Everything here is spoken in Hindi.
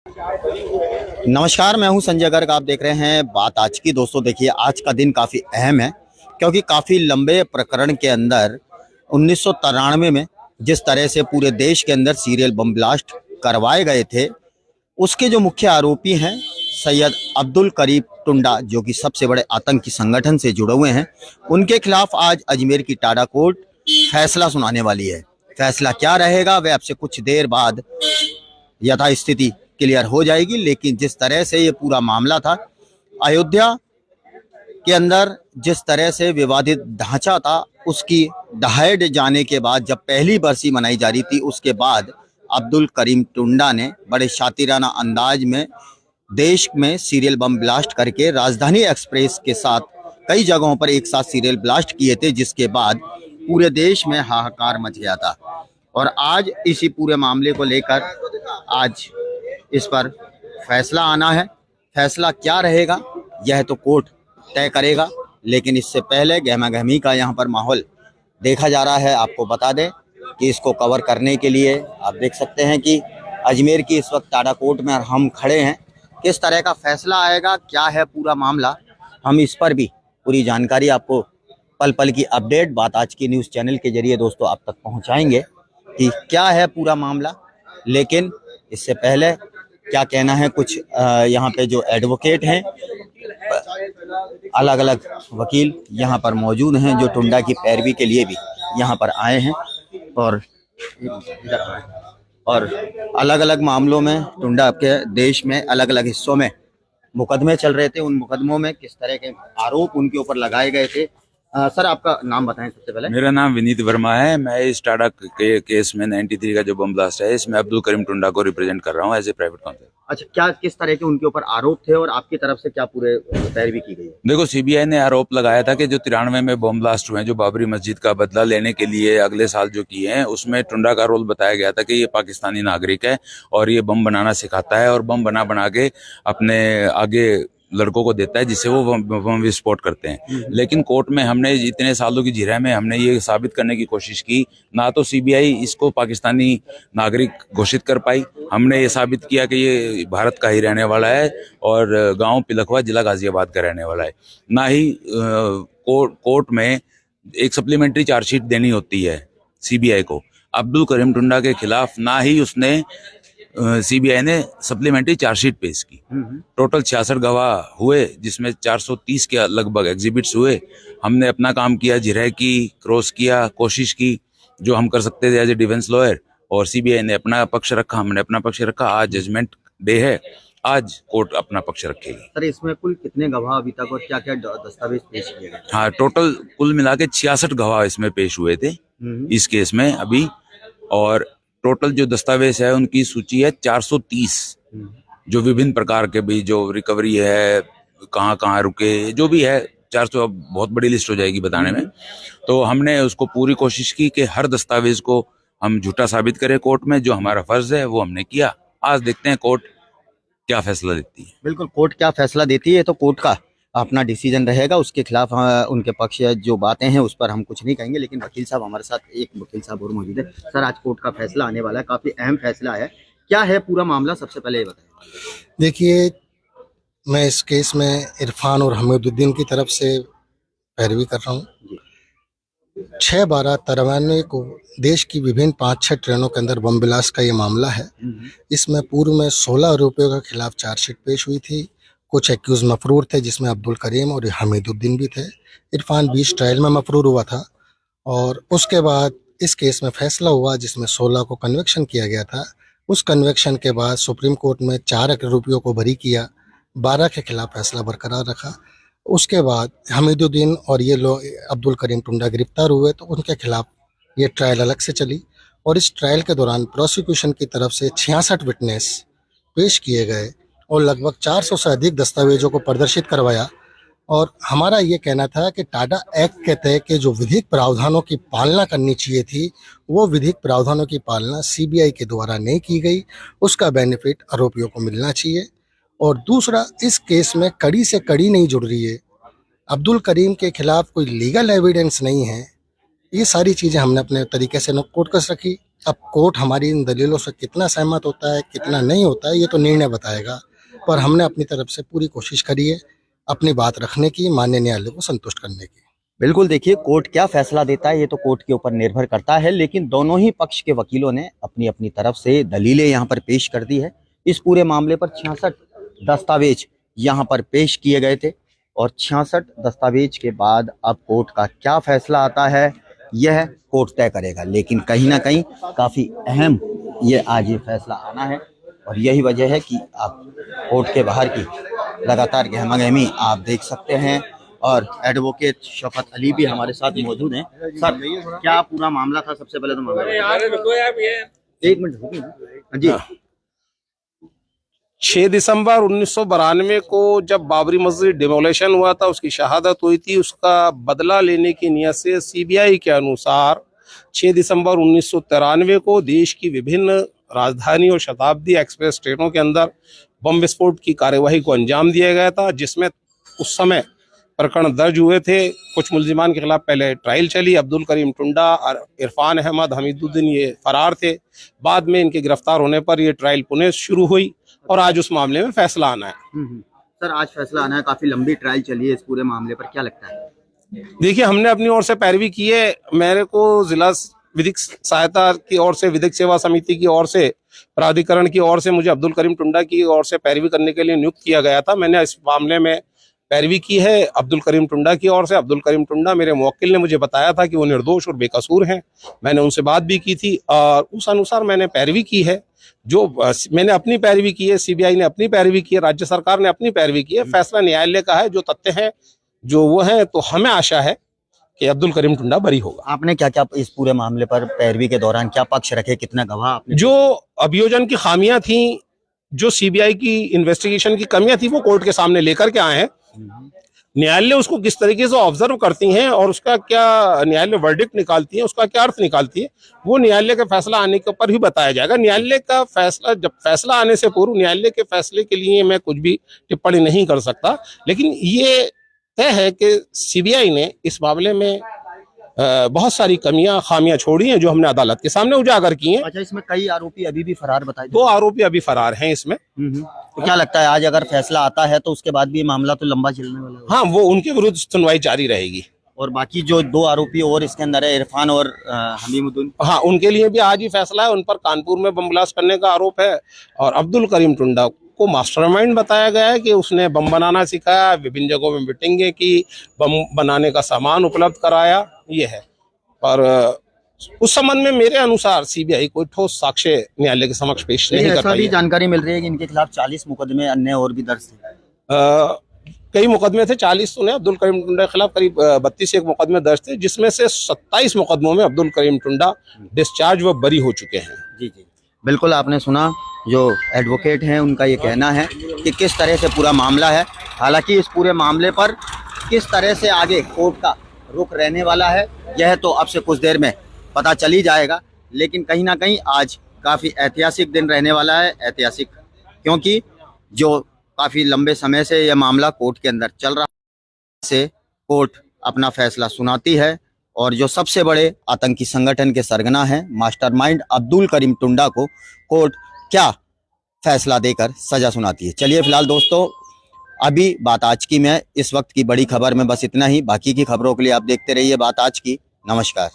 नमस्कार, मैं हूं संजय गर्ग। आप देख रहे हैं बात आज की। दोस्तों देखिए, आज का दिन काफ़ी अहम है क्योंकि काफ़ी लंबे प्रकरण के अंदर 1993 में जिस तरह से पूरे देश के अंदर सीरियल बम ब्लास्ट करवाए गए थे, उसके जो मुख्य आरोपी हैं सैयद अब्दुल करीम टुंडा, जो कि सबसे बड़े आतंकी संगठन से जुड़े हुए हैं, उनके खिलाफ आज अजमेर की टाडा कोर्ट फैसला सुनाने वाली है। फैसला क्या रहेगा वह आपसे कुछ देर बाद यथास्थिति क्लियर हो जाएगी। लेकिन जिस तरह से ये पूरा मामला था, अयोध्या के अंदर जिस तरह से विवादित ढांचा था, उसकी ढह जाने के बाद जब पहली बरसी मनाई जा रही थी, उसके बाद अब्दुल करीम टुंडा ने बड़े शातिराना अंदाज में देश में सीरियल बम ब्लास्ट करके राजधानी एक्सप्रेस के साथ कई जगहों पर एक साथ सीरियल ब्लास्ट किए थे, जिसके बाद पूरे देश में हाहाकार मच गया था। और आज इसी पूरे मामले को लेकर आज इस पर फैसला आना है। फैसला क्या रहेगा यह तो कोर्ट तय करेगा, लेकिन इससे पहले गहमा गहमी का यहाँ पर माहौल देखा जा रहा है। आपको बता दें कि इसको कवर करने के लिए आप देख सकते हैं कि अजमेर की इस वक्त टाडा कोर्ट में हम खड़े हैं। किस तरह का फैसला आएगा, क्या है पूरा मामला, हम इस पर भी पूरी जानकारी आपको पल पल की अपडेट बात आज की न्यूज़ चैनल के जरिए दोस्तों आप तक पहुँचाएंगे कि क्या है पूरा मामला। लेकिन इससे पहले क्या कहना है कुछ यहाँ पे जो एडवोकेट हैं, अलग अलग वकील यहाँ पर मौजूद हैं जो टुंडा की पैरवी के लिए भी यहाँ पर आए हैं। और अलग अलग मामलों में टुंडा के देश में अलग अलग हिस्सों में मुकदमे चल रहे थे। उन मुकदमों में किस तरह के आरोप उनके ऊपर लगाए गए थे। सर, आपका नाम बताएं सबसे पहले। मेरा नाम विनीत वर्मा है। मैं इस टाडा के केस में 93 का जो बम ब्लास्ट है, इसमें अब्दुल करीम टुंडा को रिप्रेजेंट कर रहा हूँ एज ए प्राइवेट काउंसिल। अच्छा, क्या किस तरह के उनके ऊपर आरोप थे और आपकी तरफ से क्या पूरे पैरवी की गई है? देखो, सीबीआई ने आरोप लगाया था कि जो 93 में बम ब्लास्ट हुए हैं, जो बाबरी मस्जिद का बदला लेने के लिए अगले साल जो किए हैं, उसमें टुंडा का रोल बताया गया था कि ये पाकिस्तानी नागरिक है और ये बम बनाना सिखाता है और बम बना बना के अपने आगे लड़कों को देता है, जिससे वो बम विस्फोट करते हैं। लेकिन कोर्ट में हमने इतने सालों की जिरह में हमने ये साबित करने की कोशिश की, ना तो सीबीआई इसको पाकिस्तानी नागरिक घोषित कर पाई। हमने ये साबित किया कि ये भारत का ही रहने वाला है और गांव पिलखवा, जिला गाजियाबाद का रहने वाला है। ना ही कोर्ट में एक सप्लीमेंट्री चार्जशीट देनी होती है सीबीआई को अब्दुल करीम टुंडा के खिलाफ, ना ही उसने सीबीआई ने सप्लीमेंट्री चार्जशीट पेश की। टोटल 66 गवाह हुए, जिसमें 430 के लगभग एग्जिबिट्स हुए। हमने अपना काम किया, जिरह की, क्रॉस किया, कोशिश की जो हम कर सकते थे एज ए डिफेंस लॉयर, और सीबीआई ने अपना पक्ष रखा, हमने अपना पक्ष रखा। आज जजमेंट डे है, आज कोर्ट अपना पक्ष रखेगी। सर, इसमें कुल कितने गवाह अभी तक और क्या क्या दस्तावेज पेश किए गए? हाँ, टोटल कुल मिला के 66 गवाह इसमें पेश हुए थे इस केस में अभी। और टोटल जो दस्तावेज है उनकी सूची है 430, जो विभिन्न प्रकार के भी, जो रिकवरी है, कहाँ कहाँ रुके, जो भी है 400। बहुत बड़ी लिस्ट हो जाएगी बताने में। तो हमने उसको पूरी कोशिश की कि हर दस्तावेज को हम झूठा साबित करें कोर्ट में। जो हमारा फर्ज है वो हमने किया। आज देखते हैं कोर्ट क्या फैसला देती है। बिल्कुल, कोर्ट क्या फैसला देती है तो कोर्ट का अपना डिसीजन रहेगा। उसके खिलाफ उनके पक्ष जो बातें हैं उस पर हम कुछ नहीं कहेंगे। लेकिन वकील साहब हमारे साथ, एक वकील साहब और मौजूद है। सर, आज कोर्ट का फैसला आने वाला है, काफी अहम फैसला है। क्या है पूरा मामला, सबसे पहले ये बताएं। देखिए, मैं इस केस में इरफान और हमीदुद्दीन की तरफ से पैरवी कर रहा हूँ। 6/12/93 को देश की विभिन्न 5-6 ट्रेनों के अंदर बम ब्लास्ट का ये मामला है। इसमें पूर्व में 16 आरोपियों के खिलाफ चार्जशीट पेश हुई थी। कुछ एक्यूज मफरूर थे, जिसमें अब्दुल करीम और हमीदुद्दीन भी थे। इरफान 20 ट्रायल में मफरूर हुआ था और उसके बाद इस केस में फैसला हुआ, जिसमें 16 को कन्विक्शन किया गया था। उस कन्विक्शन के बाद सुप्रीम कोर्ट में 4 आरोपियों को बरी किया, 12 के खिलाफ फैसला बरकरार रखा। उसके बाद हमीदुद्दीन और ये लोग अब्दुल करीम टुंडा गिरफ्तार हुए, तो उनके खिलाफ ये ट्रायल अलग से चली। और इस ट्रायल के दौरान प्रोसिक्यूशन की तरफ से 66 विटनेस पेश किए गए और लगभग 400 से अधिक दस्तावेजों को प्रदर्शित करवाया। और हमारा ये कहना था कि टाडा एक्ट के तहत के जो विधिक प्रावधानों की पालना करनी चाहिए थी, वो विधिक प्रावधानों की पालना सीबीआई के द्वारा नहीं की गई। उसका बेनिफिट आरोपियों को मिलना चाहिए। और दूसरा, इस केस में कड़ी से कड़ी नहीं जुड़ रही है। अब्दुल करीम के खिलाफ कोई लीगल एविडेंस नहीं है। ये सारी चीज़ें हमने अपने तरीके से नोट कर रखी। अब कोर्ट हमारी इन दलीलों से कितना सहमत होता है, कितना नहीं होता है, ये तो निर्णय बताएगा। पर हमने अपनी तरफ से पूरी कोशिश करी है अपनी बात रखने की, माननीय न्यायालय को संतुष्ट करने की। बिल्कुल, देखिए कोर्ट क्या फैसला देता है ये तो कोर्ट के ऊपर निर्भर करता है, लेकिन दोनों ही पक्ष के वकीलों ने अपनी अपनी तरफ से दलीलें यहाँ पर पेश कर दी है। इस पूरे मामले पर 66 दस्तावेज यहाँ पर पेश किए गए थे और 66 दस्तावेज के बाद अब कोर्ट का क्या फैसला आता है यह कोर्ट तय करेगा, लेकिन कहीं ना कहीं काफ़ी अहम ये आज ये फैसला आना है और यही वजह है कि आप कोर्ट के बाहर की लगातार गहमा-गहमी आप देख सकते हैं और एडवोकेट शौकत अली भी हमारे साथ मौजूद हैं। सर, क्या पूरा मामला था? सबसे पहले तो मामला एक मिनट रुकिए। हाँ जी। 6 दिसंबर 1992 को जब बाबरी मस्जिद डिमोलेशन हुआ था, उसकी शहादत हुई थी, उसका बदला लेने की नियत से सीबीआई के अनुसार 6 दिसंबर 1993 को देश की विभिन्न राजधानी और शताब्दी एक्सप्रेस ट्रेनों के अंदर बम विस्फोट की कार्यवाही को अंजाम दिया गया था, जिसमें उस समय प्रकरण दर्ज हुए थे। कुछ मुल्जिमान के खिलाफ पहले ट्रायल चली। अब्दुल करीम टुंडा और इरफान अहमद, हमीदुद्दीन ये फरार थे। बाद में इनके गिरफ्तार होने पर ये ट्रायल पुणे शुरू हुई और आज उस मामले में फैसला आना है। सर, आज फैसला आना है, काफी लंबी ट्रायल चली है इस पूरे मामले पर, क्या लगता है? देखिए, हमने अपनी ओर से पैरवी की है। मेरे को जिला विधिक सहायता की ओर से, विधिक सेवा समिति की ओर से, प्राधिकरण की ओर से मुझे अब्दुल करीम टुंडा की ओर से पैरवी करने के लिए नियुक्त किया गया था। मैंने इस मामले में पैरवी की है अब्दुल करीम टुंडा की ओर से। अब्दुल करीम टुंडा, मेरे मुवक्किल ने मुझे बताया था कि वो निर्दोष और बेकसूर हैं। मैंने उनसे बात भी की थी और उस अनुसार मैंने पैरवी की है। जो मैंने अपनी पैरवी की है, सीबीआई ने अपनी पैरवी की है, राज्य सरकार ने अपनी पैरवी की है। फैसला न्यायालय का है, जो तथ्य है जो वो है, तो हमें आशा है कि अब्दुल करीम टुंडा बरी होगा। आपने क्या क्या इस पूरे मामले पर पैरवी के दौरान क्या पक्ष रखे, कितना गवाह आपने? जो अभियोजन की खामियां थी, जो सीबीआई की इन्वेस्टिगेशन की कमियां थी, वो कोर्ट के सामने लेकर के आए हैं। न्यायालय उसको किस तरीके से ऑब्जर्व करती हैं और उसका क्या न्यायालय वर्डिक्ट निकालती है, उसका क्या अर्थ निकालती है, वो न्यायालय का फैसला आने के ऊपर ही बताया जाएगा। न्यायालय का फैसला, जब फैसला आने से पूर्व न्यायालय के फैसले के लिए मैं कुछ भी टिप्पणी नहीं कर सकता, लेकिन ये तय है कि सीबीआई ने इस मामले में बहुत सारी खामियां छोड़ी हैं, जो हमने अदालत के सामने उजागर की हैं। अच्छा, इसमें कई आरोपी अभी भी फरार बताए? 2 आरोपी अभी फरार हैं इसमें। तो क्या लगता है आज अगर फैसला आता है तो उसके बाद भी मामला तो लंबा चलने वाला है? हाँ, वो उनके विरुद्ध सुनवाई जारी रहेगी। और बाकी जो 2 आरोपी और इसके अंदर है, इरफान और हमीदुद्दीन, हाँ, उनके लिए भी आज ही फैसला है। उन पर कानपुर में बम ब्लास्ट करने का आरोप है और अब्दुल करीम टुंडा को मास्टरमाइंड बताया गया है कि उसने बम बनाना सिखाया, विभिन्न जगहों में मीटिंगें की, बम बनाने का सामान उपलब्ध कराया, ये है। और उस संबंध में मेरे अनुसार सीबीआई कोई ठोस साक्ष्य न्यायालय के समक्ष पेश नहीं कर पाई है। जानकारी मिल रही है कि इनके खिलाफ 40 मुकदमे अन्य और भी दर्ज थे। कई मुकदमे थे, 40 तो नहीं। अब्दुल करीम टुंडा के खिलाफ करीब 32 एक मुकदमे दर्ज थे, जिसमें से 27 मुकदमों में अब्दुल करीम टुंडा डिस्चार्ज व बरी हो चुके हैं। जी जी, बिल्कुल आपने सुना, जो एडवोकेट हैं उनका ये कहना है कि किस तरह से पूरा मामला है। हालांकि इस पूरे मामले पर किस तरह से आगे कोर्ट का रुख रहने वाला है यह तो अब से कुछ देर में पता चल ही जाएगा, लेकिन कहीं ना कहीं आज काफ़ी ऐतिहासिक दिन रहने वाला है। ऐतिहासिक क्योंकि जो काफ़ी लंबे समय से यह मामला कोर्ट के अंदर चल रहा से कोर्ट अपना फैसला सुनाती है और जो सबसे बड़े आतंकी संगठन के सरगना हैं मास्टरमाइंड अब्दुल करीम टुंडा को कोर्ट क्या फैसला देकर सजा सुनाती है। चलिए फिलहाल दोस्तों, अभी बात आज की में इस वक्त की बड़ी खबर में बस इतना ही। बाकी की खबरों के लिए आप देखते रहिए बात आज की। नमस्कार।